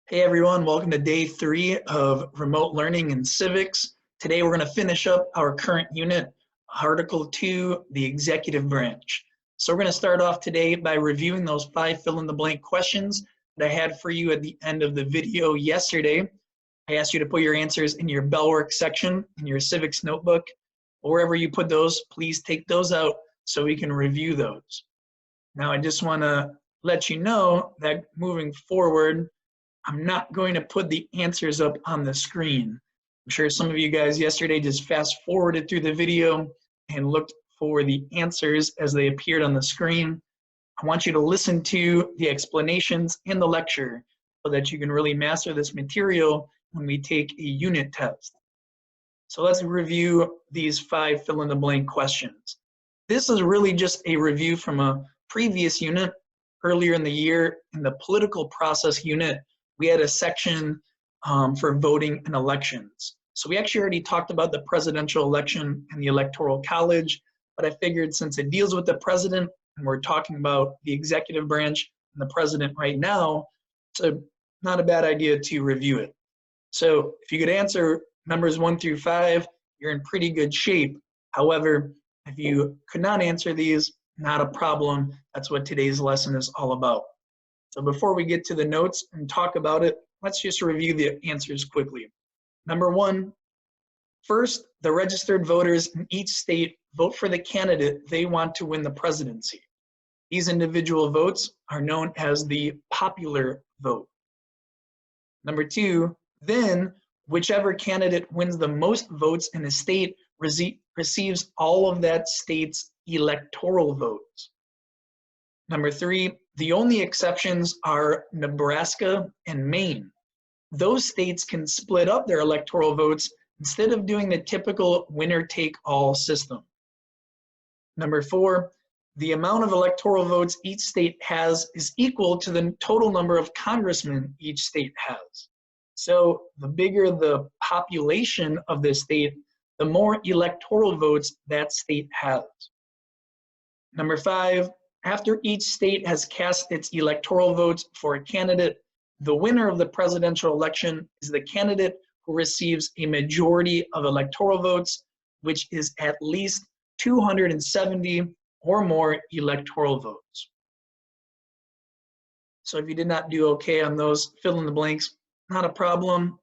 Hey everyone, welcome to day 3 of remote learning in civics. Today we're going to finish up our current unit, Article 2, the executive branch. So we're going to start off today by reviewing those 5 fill-in-the-blank questions that I had for you at the end of the video yesterday. I asked you to put your answers in your Bellwork section in your civics notebook. Wherever you put those, please take those out so we can review those. Now I just want to let you know that moving forward, I'm not going to put the answers up on the screen. I'm sure some of you guys yesterday just fast forwarded through the video and looked for the answers as they appeared on the screen. I want you to listen to the explanations in the lecture so that you can really master this material when we take a unit test. So let's review these 5 fill-in-the-blank questions. This is really just a review from a previous unit earlier in the year. In the political process unit, we had a section for voting in elections. So we actually already talked about the presidential election and the Electoral College, but I figured since it deals with the president and we're talking about the executive branch and the president right now, it's not a bad idea to review it. So if you could answer numbers 1 through 5, you're in pretty good shape. However, if you could not answer these, not a problem. That's what today's lesson is all about. So before we get to the notes and talk about it, let's just review the answers quickly. Number 1, first, the registered voters in each state vote for the candidate they want to win the presidency. These individual votes are known as the popular vote. Number 2, then whichever candidate wins the most votes in a state receives all of that state's electoral votes. Number 3, the only exceptions are Nebraska and Maine. Those states can split up their electoral votes instead of doing the typical winner-take-all system. Number 4, the amount of electoral votes each state has is equal to the total number of congressmen each state has. So the bigger the population of the state, the more electoral votes that state has. Number 5, after each state has cast its electoral votes for a candidate, the winner of the presidential election is the candidate who receives a majority of electoral votes, which is at least 270 or more electoral votes. So if you did not do okay on those fill in the blanks, not a problem.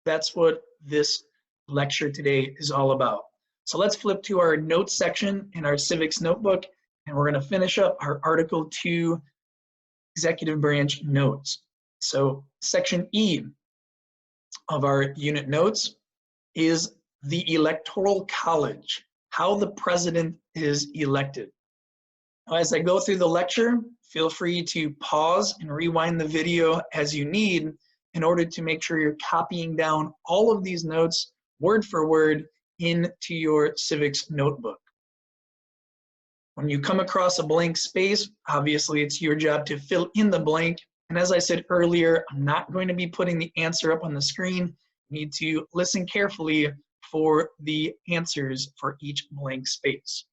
That's what this lecture today is all about. So let's flip to our notes section in our civics notebook, and we're going to finish up our Article 2 executive branch notes. So section E of our unit notes is the Electoral College, how the president is elected. Now, as I go through the lecture, feel free to pause and rewind the video as you need in order to make sure you're copying down all of these notes word for word into your civics notebook. When you come across a blank space, obviously it's your job to fill in the blank. And as I said earlier, I'm not going to be putting the answer up on the screen. You need to listen carefully for the answers for each blank space.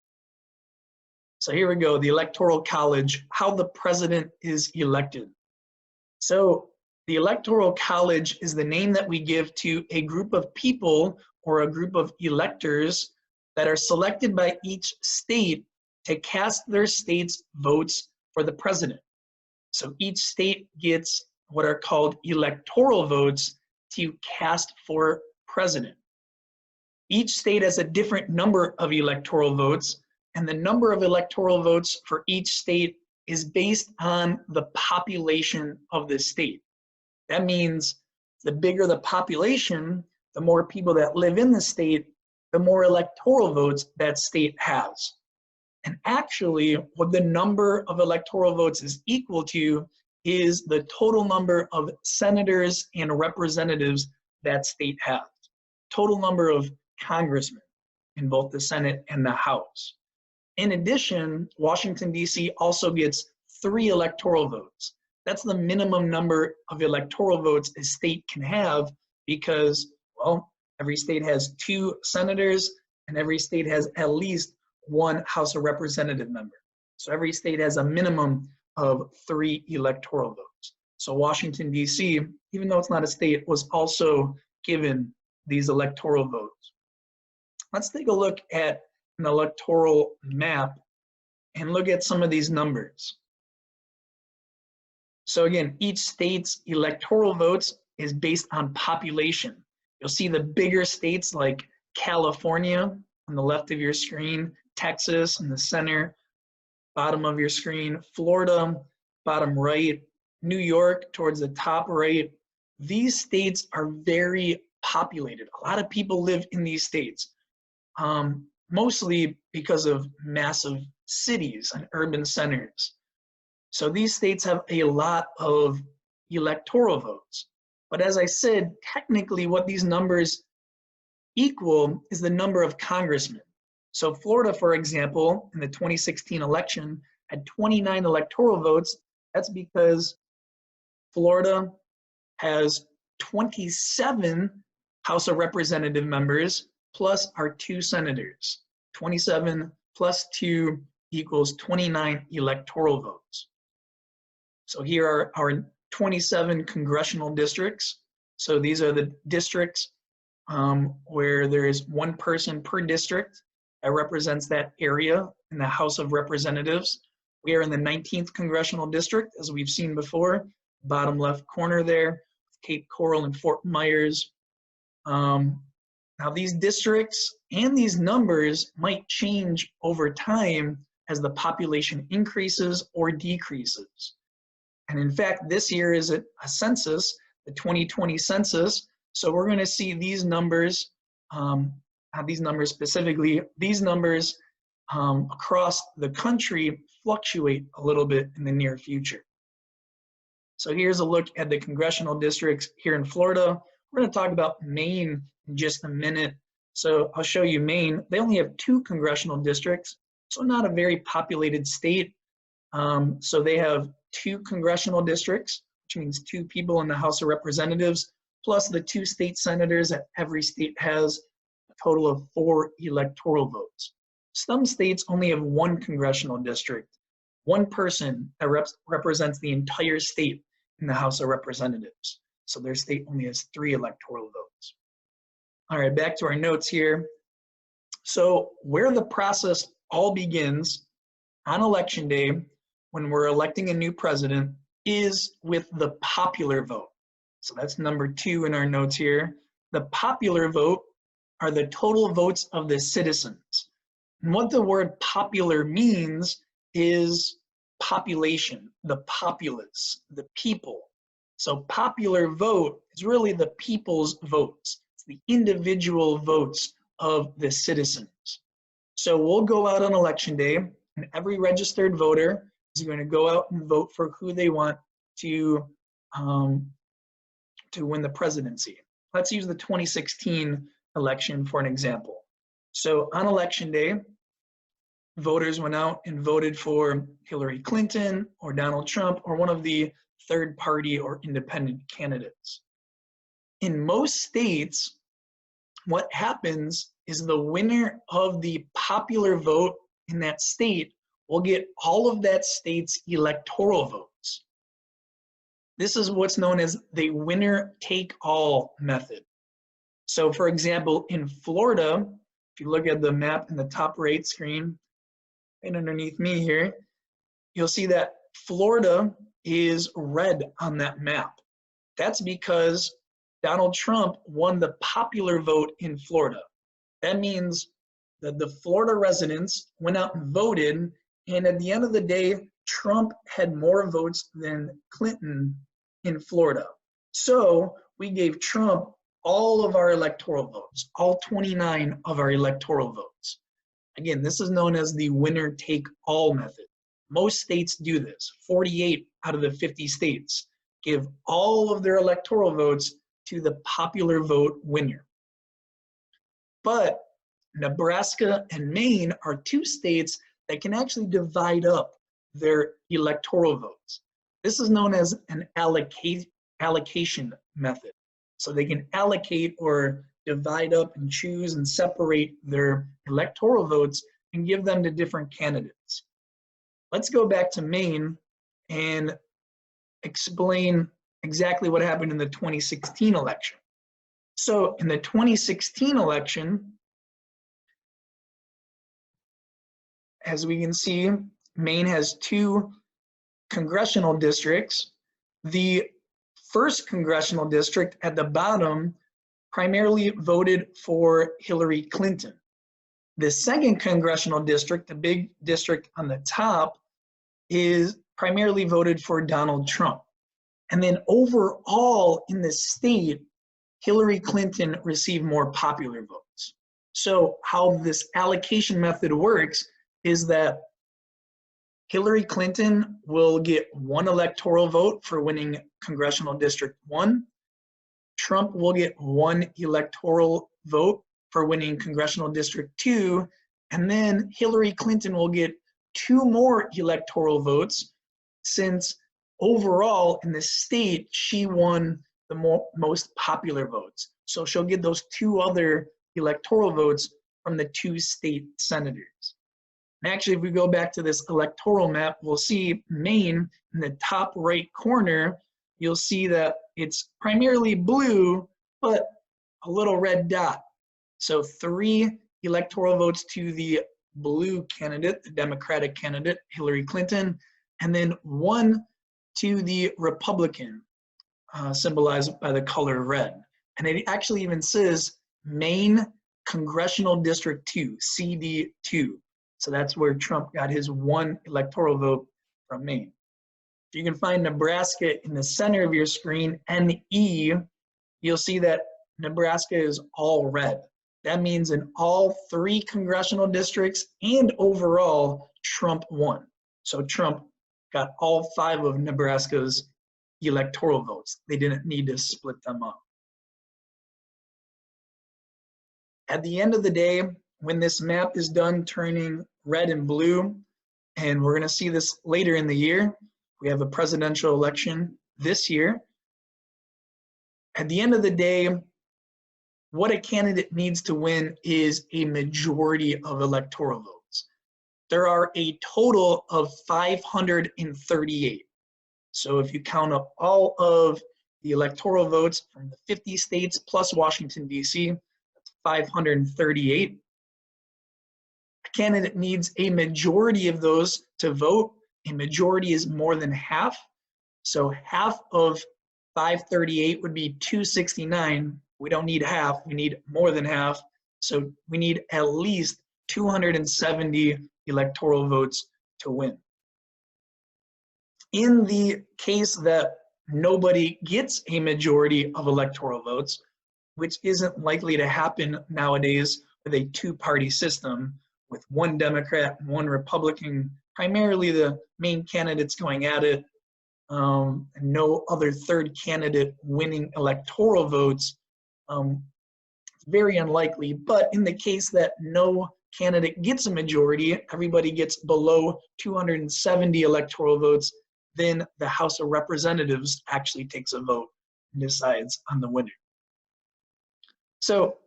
So here we go, the Electoral College, how the president is elected. So the Electoral College is the name that we give to a group of people or a group of electors that are selected by each state to cast their state's votes for the president. So each state gets what are called electoral votes to cast for president. Each state has a different number of electoral votes, and the number of electoral votes for each state is based on the population of the state. That means the bigger the population, the more people that live in the state, the more electoral votes that state has. And actually, what the number of electoral votes is equal to is the total number of senators and representatives that state has. Total number of congressmen in both the Senate and the House. In addition, Washington, D.C. also gets 3 electoral votes. That's the minimum number of electoral votes a state can have because, well, every state has 2 senators and every state has at least 1 House of Representative member. So every state has a minimum of 3 electoral votes. So Washington, D.C., even though it's not a state, was also given these electoral votes. Let's take a look at an electoral map and look at some of these numbers. So again, each state's electoral votes is based on population. You'll see the bigger states like California on the left of your screen, Texas in the center, bottom of your screen, Florida, bottom right, New York towards the top right. These states are very populated. A lot of people live in these states, mostly because of massive cities and urban centers. So these states have a lot of electoral votes. But as I said, technically what these numbers equal is the number of congressmen. So Florida, for example, in the 2016 election had 29 electoral votes. That's because Florida has 27 House of Representative members plus our 2 senators. 27 plus 2 equals 29 electoral votes. So here are our 27 congressional districts. So these are the districts where there is 1 person per district that represents that area in the House of Representatives. We are in the 19th congressional district, as we've seen before, bottom left corner there, Cape Coral and Fort Myers. Now these districts and these numbers might change over time as the population increases or decreases. And in fact, this year is a census, the 2020 census. So we're going to see these numbers, specifically, these numbers across the country fluctuate a little bit in the near future. So here's a look at the congressional districts here in Florida. We're going to talk about Maine in just a minute. So I'll show you Maine. They only have 2 congressional districts, so not a very populated state. So they have 2 congressional districts, which means 2 people in the House of Representatives, plus the 2 state senators that every state has, a total of 4 electoral votes. Some states only have 1 congressional district, 1 person that represents the entire state in the House of Representatives. So their state only has 3 electoral votes. All right, back to our notes here. So where the process all begins on election day when we're electing a new president is with the popular vote. So that's number 2 in our notes here. The popular vote are the total votes of the citizens. And what the word popular means is population, the populace, the people. So popular vote is really the people's votes. It's the individual votes of the citizens. So we'll go out on election day, and every registered voter is going to go out and vote for who they want to win the presidency. Let's use the 2016 election for an example. So on election day, voters went out and voted for Hillary Clinton or Donald Trump or one of the third party or independent candidates. In most states, what happens is the winner of the popular vote in that state will get all of that state's electoral votes. This is what's known as the winner-take-all method. So for example, in Florida, if you look at the map in the top right screen, and underneath me here, you'll see that Florida is red on that map. That's because Donald Trump won the popular vote in Florida. That means that the Florida residents went out and voted, and at the end of the day, Trump had more votes than Clinton in Florida. So we gave Trump all of our electoral votes, all 29 of our electoral votes. Again, this is known as the winner-take-all method. Most states do this. 48 out of the 50 states give all of their electoral votes to the popular vote winner. But Nebraska and Maine are 2 states that can actually divide up their electoral votes. This is known as an allocation method. So they can allocate or divide up and choose and separate their electoral votes and give them to different candidates. Let's go back to Maine and explain exactly what happened in the 2016 election. So in the 2016 election, as we can see, Maine has 2 congressional districts. The first congressional district at the bottom primarily voted for Hillary Clinton. The second congressional district, the big district on the top, is primarily voted for Donald Trump. And then overall in the state, Hillary Clinton received more popular votes. So how this allocation method works is that Hillary Clinton will get 1 electoral vote for winning Congressional District 1. Trump will get 1 electoral vote for winning Congressional District 2. And then Hillary Clinton will get 2 more electoral votes since overall in the state, she won the most popular votes. So she'll get those 2 other electoral votes from the 2 state senators. And actually, if we go back to this electoral map, we'll see Maine in the top right corner. You'll see that it's primarily blue, but a little red dot. So 3 electoral votes to the blue candidate, the Democratic candidate, Hillary Clinton, and then 1 to the Republican, symbolized by the color red. And it actually even says Maine Congressional District 2, CD2. So that's where Trump got his 1 electoral vote from Maine. If you can find Nebraska in the center of your screen, NE, you'll see that Nebraska is all red. That means in all 3 congressional districts and overall, Trump won. So Trump got all 5 of Nebraska's electoral votes. They didn't need to split them up. At the end of the day, when this map is done turning red and blue, and we're going to see this later in the year, we have a presidential election this year. At the end of the day, what a candidate needs to win is a majority of electoral votes. There are a total of 538. So if you count up all of the electoral votes from the 50 states plus Washington, D.C., that's 538. A candidate needs a majority of those to vote. A majority is more than half. So half of 538 would be 269. We don't need half, we need more than half. So we need at least 270 electoral votes to win. In the case that nobody gets a majority of electoral votes, which isn't likely to happen nowadays with a 2-party system with 1 Democrat and 1 Republican, primarily the main candidates going at it, and no other 3rd candidate winning electoral votes, it's very unlikely. But in the case that no candidate gets a majority, everybody gets below 270 electoral votes, then the House of Representatives actually takes a vote and decides on the winner. So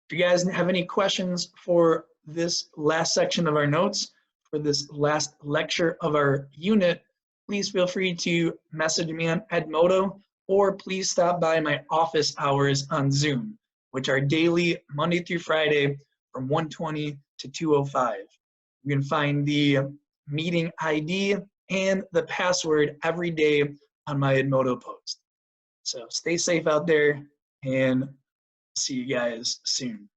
if you guys have any questions for this last section of our notes, for this last lecture of our unit, please feel free to message me on Edmodo, or please stop by my office hours on Zoom, which are daily, Monday through Friday, from 1:20 to 2:05. You can find the meeting ID and the password every day on my Edmodo post. So stay safe out there, and see you guys soon.